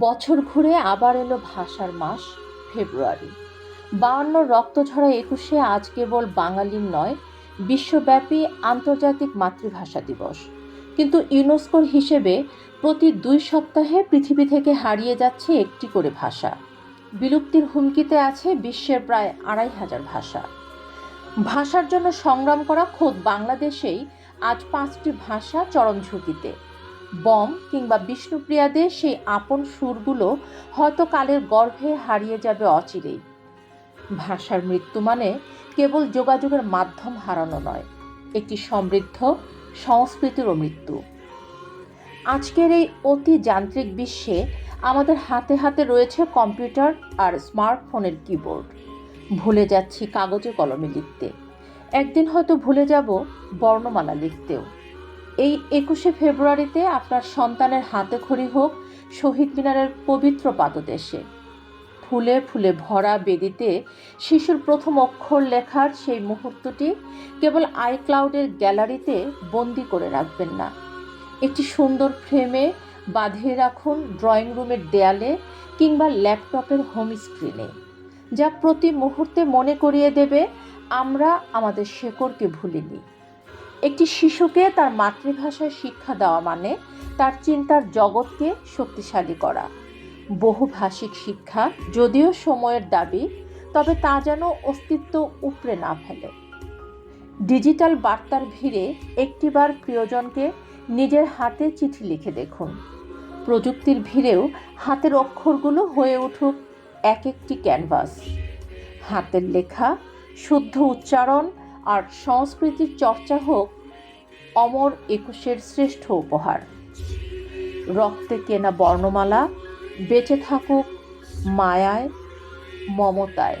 বছর ঘুরে আবার এলো ভাষার মাস ফেব্রুয়ারি। 52 রক্তঝরা 21-এ আজ কেবল বাঙালির নয়, বিশ্বব্যাপী আন্তর্জাতিক মাতৃভাষা দিবস। কিন্তু ইউনেস্কোর হিসেবে প্রতি 2 সপ্তাহে পৃথিবী থেকে হারিয়ে যাচ্ছে একটি করে ভাষা। বিলুপ্তির হুমকিতে আছে বিশ্বের প্রায় 2,500 ভাষা। ভাষার জন্য সংগ্রাম করা খোদ বাংলাদেশেই আজ 5টি ভাষা চরম ঝুঁকিতে। বম কিংবা বিষ্ণুপ্রিয়াদের সেই আপন সুরগুলো হয়তো কালের গর্ভে হারিয়ে যাবে অচিরেই। ভাষার মৃত্যু মানে কেবল যোগাযোগের মাধ্যম হারানো নয়, একটি সমৃদ্ধ সংস্কৃতিরও মৃত্যু। আজকের এই অতি যান্ত্রিক বিশ্বে আমাদের হাতে হাতে রয়েছে কম্পিউটার আর স্মার্টফোনের কিবোর্ড। ভুলে যাচ্ছি কাগজে কলমে লিখতে, একদিন হয়তো ভুলে যাব বর্ণমালা লিখতেও। এই 21শে ফেব্রুয়ারিতে আপনার সন্তানের হাতেখড়ি হোক শহীদ মিনারের পবিত্র পাদদেশে। ফুলে ফুলে ভরা বেদিতে শিশুর প্রথম অক্ষর লেখার সেই মুহূর্তটি কেবল আইক্লাউডের গ্যালারিতে বন্দি করে রাখবেন না, একটি সুন্দর ফ্রেমে বাঁধিয়ে রাখুন ড্রয়িং রুমের দেয়ালে কিংবা ল্যাপটপের হোম স্ক্রিনে, যা প্রতি মুহূর্তে মনে করিয়ে দেবে আমরা আমাদের শেকড়কে ভুলিনি। একটি শিশুকে তার মাতৃভাষায় শিক্ষা দেওয়া মানে তার চিন্তার জগৎকে শক্তিশালী করা। বহুভাষিক শিক্ষা যদিও সময়ের দাবি, তবে তা যেন অস্তিত্ব উপড়ে না ফেলে। ডিজিটাল বার্তার ভিড়ে একটিবার প্রিয়জনকে নিজের হাতে চিঠি লিখে দেখুন। প্রযুক্তির ভিড়েও হাতের অক্ষরগুলো হয়ে উঠুক এক একটি ক্যানভাস। হাতের লেখা, শুদ্ধ উচ্চারণ আর সংস্কৃতির চর্চা হোক অমর 21-এর শ্রেষ্ঠ উপহার। রক্তে কেনা বর্ণমালা বেঁচে থাকুক মায়ায়, মমতায়।